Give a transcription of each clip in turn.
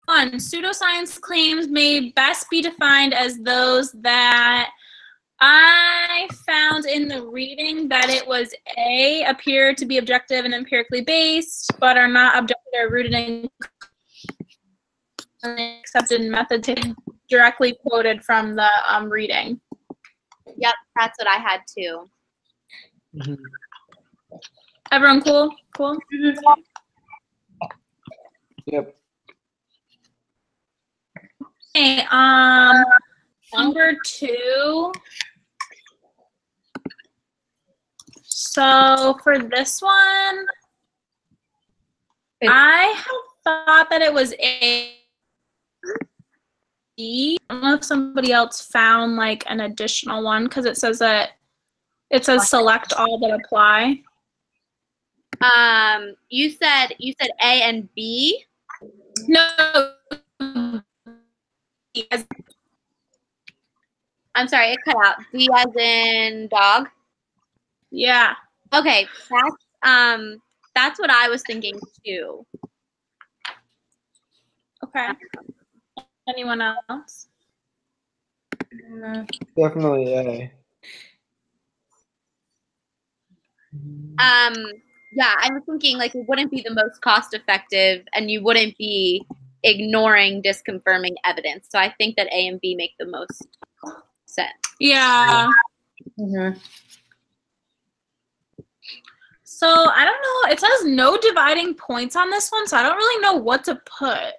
1, pseudoscience claims may best be defined as those that I found in the reading that it was A, appear to be objective and empirically based, but are not objective or rooted in accepted methods directly quoted from the reading. Yep, that's what I had too. Mm-hmm. Everyone cool? Cool? Mm-hmm. Yep. Okay, number 2. So for this one, I have thought that it was A. I don't know if somebody else found like an additional one because it says that it says select all that apply. You said A and B. No. I'm sorry, it cut out. D as in dog. Yeah. Okay, that's what I was thinking too. Okay. Anyone else? Definitely A. Yeah, I was thinking like it wouldn't be the most cost effective and you wouldn't be ignoring disconfirming evidence. So I think that A and B make the most sense. Yeah. Mm-hmm. So I don't know. It says no dividing points on this one, so I don't really know what to put.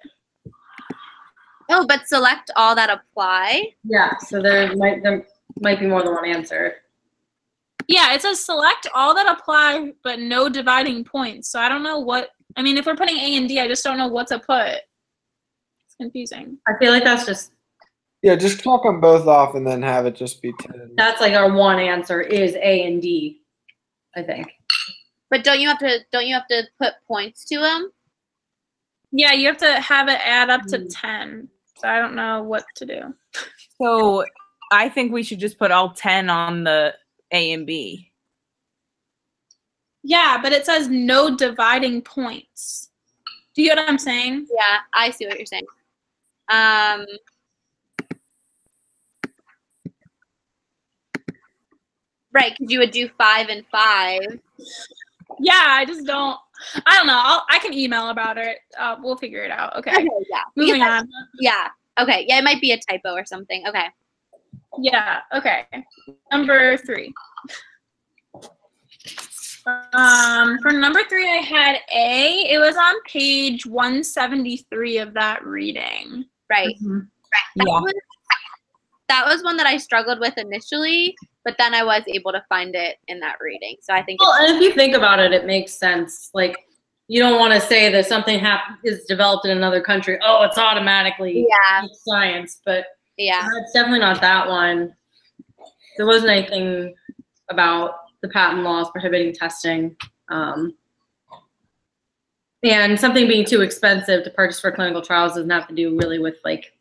Oh, but select all that apply. Yeah, so there might be more than one answer. Yeah, it says select all that apply, but no dividing points. So I don't know what. I mean, if we're putting A and D, I just don't know what to put. It's confusing. I feel like that's just. Yeah, just chalk them both off and then have it just be 10. That's like our one answer is A and D, I think. But don't you have to put points to them? Yeah, you have to have it add up to 10. So I don't know what to do. So I think we should just put all 10 on the A and B. Yeah, but it says no dividing points. Do you get what I'm saying? Yeah, I see what you're saying. Right, because you would do 5 and 5. Yeah, I just don't. I don't know. I can email about it. We'll figure it out. Okay. Yeah. Moving on. Yeah. Okay. Yeah, it might be a typo or something. Okay. Yeah. Okay. Number 3. For number 3, I had A. It was on page 173 of that reading. Right. Mm-hmm. Right. That was one that I struggled with initially, but then I was able to find it in that reading. So I think. Well, and if you think about it, it makes sense. Like, you don't want to say that something is developed in another country. Oh, it's automatically science, but yeah, it's definitely not that one. There wasn't anything about the patent laws prohibiting testing, and something being too expensive to purchase for clinical trials doesn't have to do really with like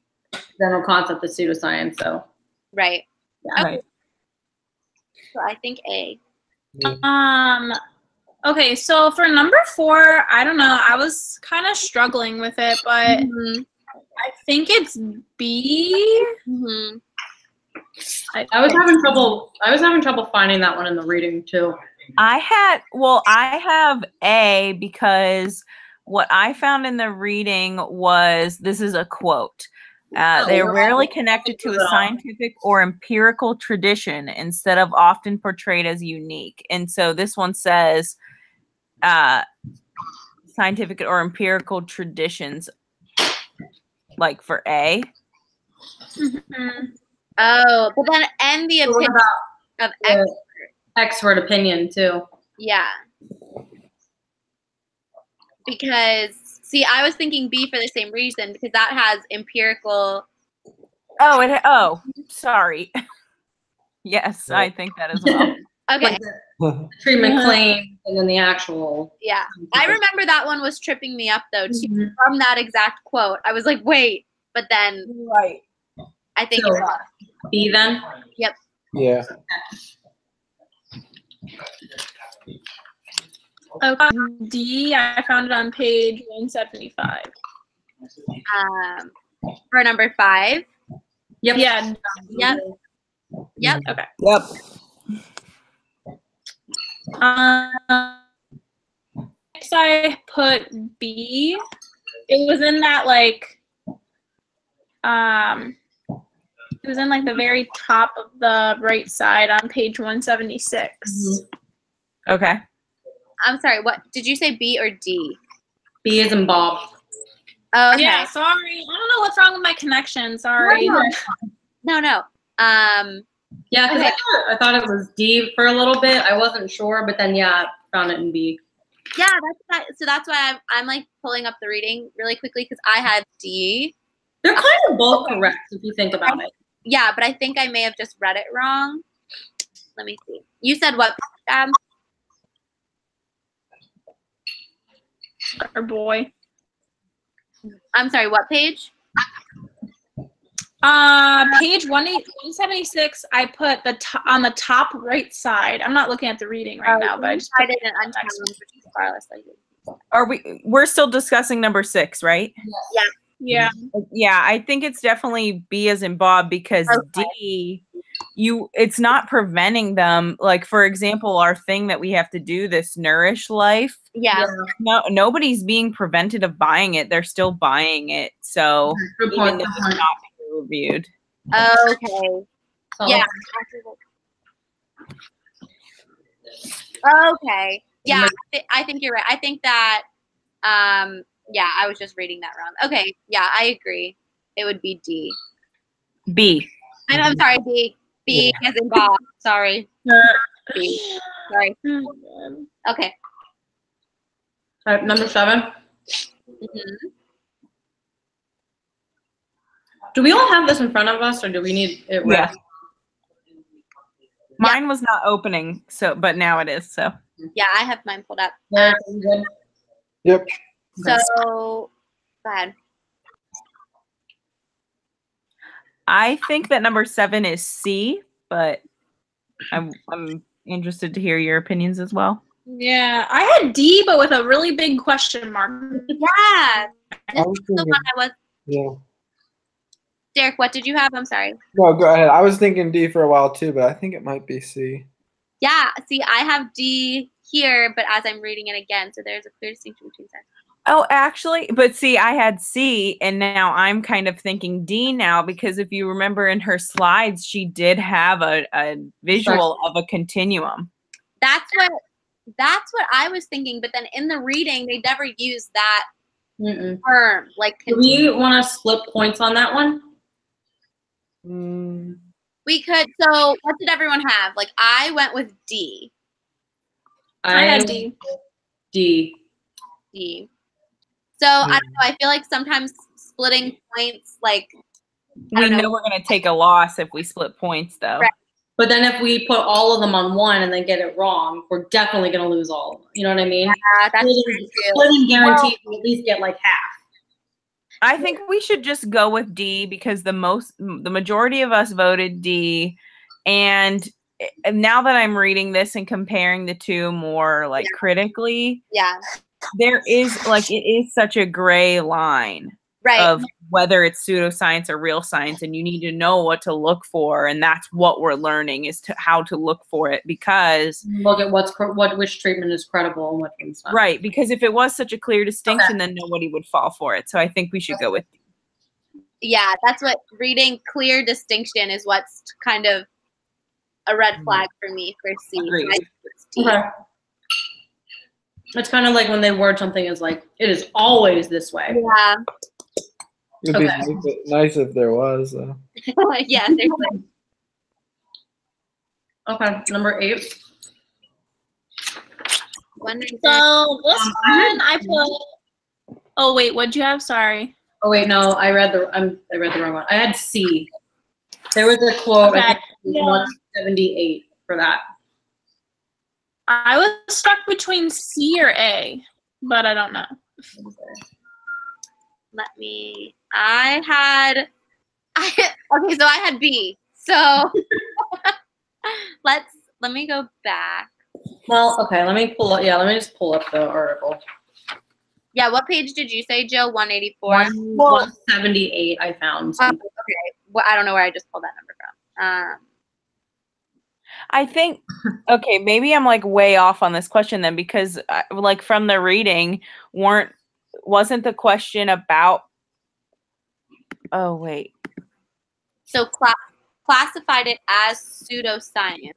general concept of pseudoscience. So right. Yeah. Okay. So I think A. Okay, so for number 4, I don't know. I was kind of struggling with it, but I think it's B. Mm-hmm. I was having trouble finding that one in the reading too. I have A because what I found in the reading was, this is a quote. They're rarely connected to a scientific or empirical tradition, instead of often portrayed as unique. And so this one says scientific or empirical traditions, like for A. Mm-hmm. Oh, but then and the opinion of expert opinion too. Yeah. Because see, I was thinking B for the same reason, because that has empirical. Oh, sorry. Yes, I think that as well. Okay. Like treatment claim and then the actual. Yeah. I remember that one was tripping me up though too, from that exact quote. I was like, wait, but then right. I think So, it's B then? Yep. Yeah. D, I found it on page 175. For number 5. Yep. Yeah. Yep. Okay. Yep. Next I put B. It was in that like, it was in like the very top of the right side on page 176. Mm-hmm. Okay. I'm sorry, what did you say, B or D? B is in Bob. Oh, okay. Yeah, sorry. I don't know what's wrong with my connection. Sorry. No. Yeah, because Okay. I thought it was D for a little bit. I wasn't sure, but then yeah, found it in B. Yeah, that's why I'm like pulling up the reading really quickly because I had D. They're kind of both correct if you think about it. Yeah, but I think I may have just read it wrong. Let me see. You said what? Or boy. I'm sorry, what page? Page 176. I put on the top right side. I'm not looking at the reading right now, but I just I put didn't unchallenge, which is far less likely. We're still discussing number 6, right? yeah. Yeah, I think it's definitely B as in Bob because D, it's not preventing them. Like, for example, our thing that we have to do, this Nourish Life. Yeah. Nobody's being prevented of buying it. They're still buying it. So Good even point. though it's not peer reviewed. Okay. So, Yeah. Okay. Yeah, I think you're right. I think that, yeah, I was just reading that wrong. Okay. Yeah, I agree. It would be D. B. I'm sorry, B. B as in Bob. Sorry. B. Sorry. Okay. all right, number 7. Mm-hmm. Do we all have this in front of us, or do we need it? Yeah. Mine was not opening, but now it is. So Yeah, I have mine pulled up. Yeah, good. Yep. So, go ahead. I think that number 7 is C, but I'm interested to hear your opinions as well. Yeah, I had D, but with a really big question mark. Yeah. This was is the thinking- one I was. Yeah. Derek, what did you have? I'm sorry. No, go ahead. I was thinking D for a while too, but I think it might be C. Yeah, see, I have D here, but as I'm reading it again, so there's a clear distinction between sex. Oh, actually, but see, I had C, and now I'm kind of thinking D now because if you remember in her slides, she did have a visual of a continuum. That's what I was thinking, but then in the reading, they never use that term. Like, Do we want to split points on that one? we could. So, what did everyone have? Like, I went with D. I had D. D. D. So I don't know. I feel like sometimes splitting points, like We know we're going to take a loss if we split points, though. Right. But then if we put all of them on one and then get it wrong, we're definitely going to lose all of them. You know what I mean? yeah, that's true too. Splitting guarantees we at least get like half. I think we should just go with D because the majority of us voted D, and now that I'm reading this and comparing the two more like critically, Yeah. there is it is such a gray line Right. of whether it's pseudoscience or real science, and you need to know what to look for, and that's what we're learning is how to look for it because Look at which treatment is credible and which one's not. right, because if it was such a clear distinction, then nobody would fall for it. So I think we should go with D. Yeah, that's what reading clear distinction is. What's kind of a red flag for me for C. Agreed. I think it's D. Okay. It's kind of like when they word something as like, it is always this way. Yeah. It'd be nice if there was. Yeah. Seriously. Okay, number 8. Wondering if So this one I put. Oh wait, what'd you have? Sorry. Oh wait, no, I read the wrong one. I had C. There was a quote, I think it was 178 for that. I was stuck between C or A, but I don't know. okay, so I had B. So let me go back. Well, okay, let me just pull up the article. Yeah, what page did you say, Jill? 184? 178 I found. Okay. Well, I don't know where I just pulled that number from. I think, okay, maybe I'm like way off on this question then, because like from the reading, wasn't the question about, oh wait. So classified it as pseudoscience.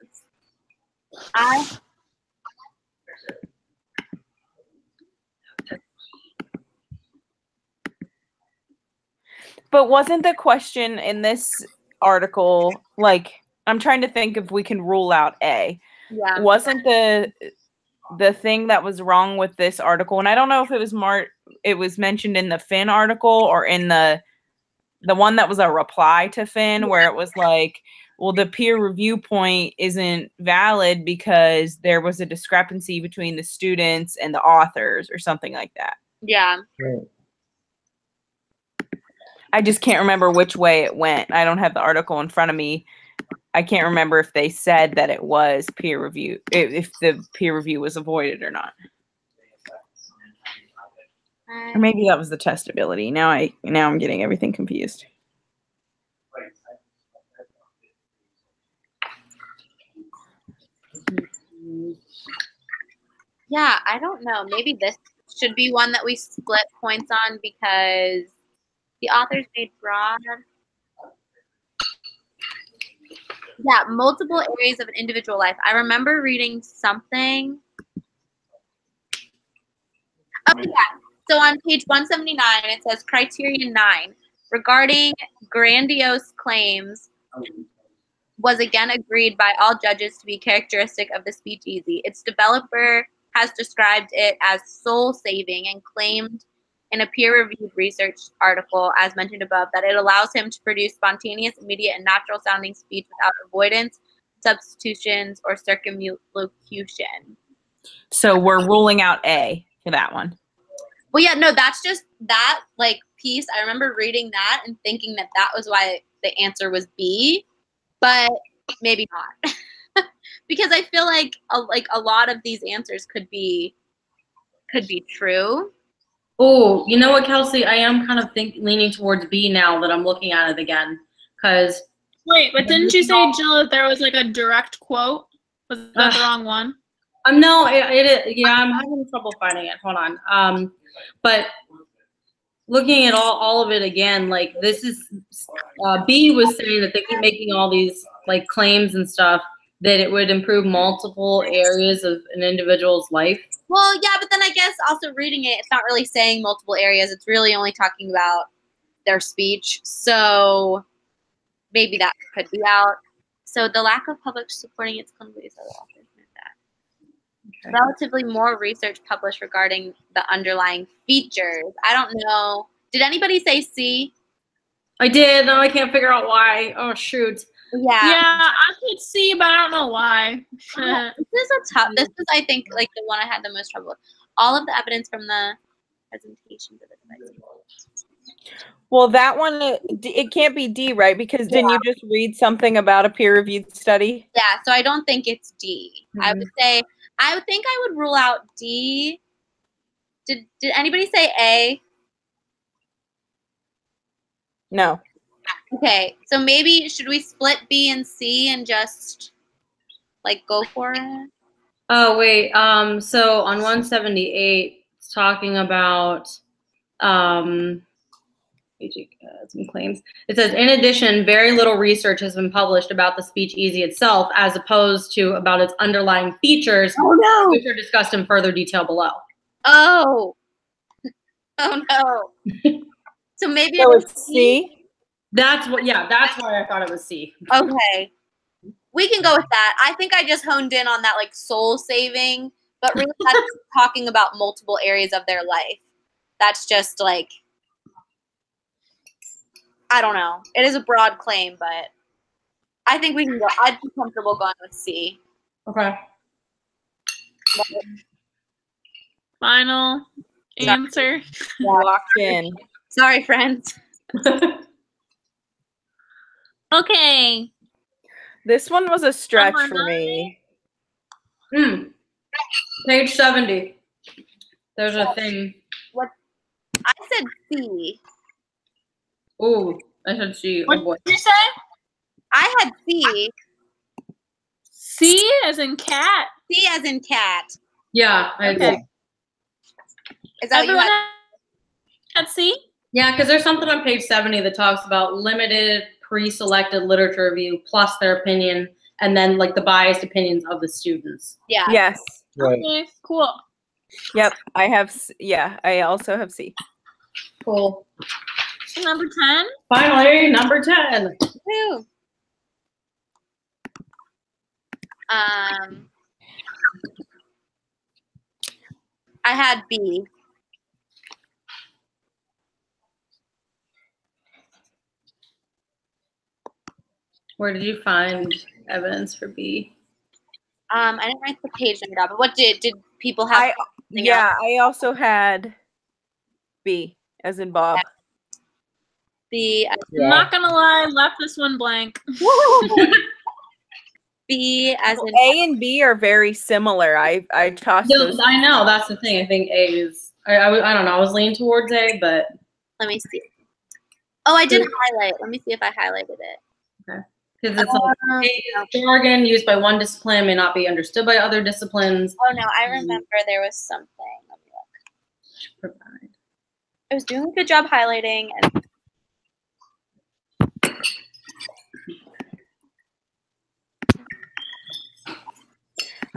But wasn't the question in this article, like, I'm trying to think if we can rule out A. Yeah. Wasn't the thing that was wrong with this article, and I don't know if it was mentioned in the Finn article or in the one that was a reply to Finn, where it was like, well, the peer review point isn't valid because there was a discrepancy between the students and the authors or something like that. Yeah. Right. I just can't remember which way it went. I don't have the article in front of me. I can't remember if they said that it was peer review, if the peer review was avoided or not. Or maybe that was the testability. Now I'm getting everything confused. Yeah, I don't know. Maybe this should be one that we split points on because the authors made broad. Yeah, multiple areas of an individual life. I remember reading something. Oh, yeah. So on page 179, it says criterion 9 regarding grandiose claims was again agreed by all judges to be characteristic of the speakeasy. Its developer has described it as soul-saving and claimed in a peer-reviewed research article, as mentioned above, that it allows him to produce spontaneous, immediate, and natural-sounding speech without avoidance, substitutions, or circumlocution. So we're ruling out A for that one. Well, yeah, no, that's just that like piece. I remember reading that and thinking that that was why the answer was B, but maybe not. Because I feel like a lot of these answers could be true. Oh, you know what, Kelsey? I am kind of leaning towards B now that I'm looking at it again. Because wait, but didn't you say, Jill, that there was like a direct quote? Was that the wrong one? No, it yeah, I'm having trouble finding it. Hold on. But looking at all of it again, like this is B was saying that they keep making all these like claims and stuff that it would improve multiple areas of an individual's life. Well, yeah, but then I guess also reading it, it's not really saying multiple areas. It's really only talking about their speech. So maybe that could be out. So the lack of public supporting its clinical use of the authors meant that. Okay. Relatively more research published regarding the underlying features. I don't know. Did anybody say C? I did. No, I can't figure out why. Oh, shoot. Yeah. Yeah, I could see, but I don't know why. This is, I think, like the one I had the most trouble with. All of the evidence from the presentation of the device. Well, that one, it can't be D, right? Because didn't you just read something about a peer-reviewed study? Yeah, so I don't think it's D. Mm-hmm. I would think I would rule out D. Did anybody say A? No. Okay, so maybe should we split B and C and just like go for it? Oh wait, so on 178, it's talking about some claims. It says, in addition, very little research has been published about the speakeasy itself, as opposed to about its underlying features, which are discussed in further detail below. Oh no. So maybe it was C. That's why I thought it was C. Okay. We can go with that. I think I just honed in on that like soul saving, but really that's talking about multiple areas of their life. That's just like, I don't know. It is a broad claim, but I think we can go. I'd be comfortable going with C. Okay. Final answer. Locked in. Sorry, friends. Okay. This one was a stretch for me. Page 70. There's a thing. What's said C. Ooh, I said C. What Oh boy. did you say? I had C. C as in cat. C as in cat. Yeah, I had Okay. C. Is that what you Everyone had? at C? Yeah, because there's something on page 70 that talks about limited pre-selected literature review plus their opinion, and then like the biased opinions of the students. Yeah. Yes. Right. Okay, cool. Yep. I have. Yeah. I also have C. Cool. Number 10. Finally, number 10. Woo. I had B. Where did you find evidence for B? I didn't write the page number down, but what did people have? I yeah. I also had B as in Bob. B. I'm not gonna lie, left this one blank. B as in A and B are very similar. I tossed No, those. I know that's the thing. I think A is. I don't know. I was leaning towards A, but Let me see. Oh, I did highlight. Let me see if I highlighted it. because it's like A is jargon used by one discipline may not be understood by other disciplines. Oh no, I remember there was something. Let me look. I was doing a good job highlighting, and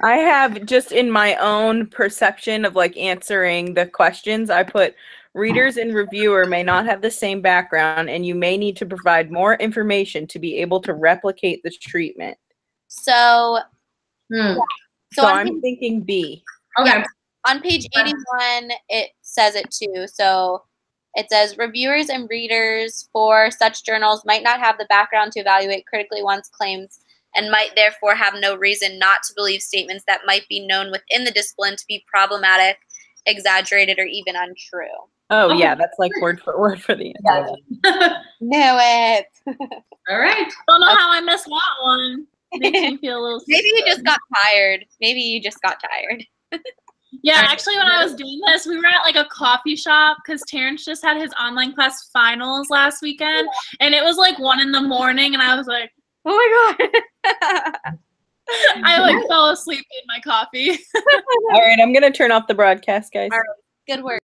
I have just in my own perception of like answering the questions, I put readers and reviewer may not have the same background and you may need to provide more information to be able to replicate the treatment. so Hmm. so So on I'm page, thinking B. Okay. on page 81 it says it too. So it says reviewers and readers for such journals might not have the background to evaluate critically one's claims and might therefore have no reason not to believe statements that might be known within the discipline to be problematic, exaggerated, or even untrue. Oh Okay. yeah, that's like word for word for the answer. Know it. All right. Don't know how I missed that one. Makes me feel a little Maybe you stupid. just got tired. Maybe you just got tired. Yeah, actually, when I was doing this, we were at like a coffee shop because Terrence just had his online class finals last weekend, and it was like 1 a.m, and I was like, Oh my god. I like fell asleep in my coffee. All right, I'm gonna turn off the broadcast, guys. All right. Good work.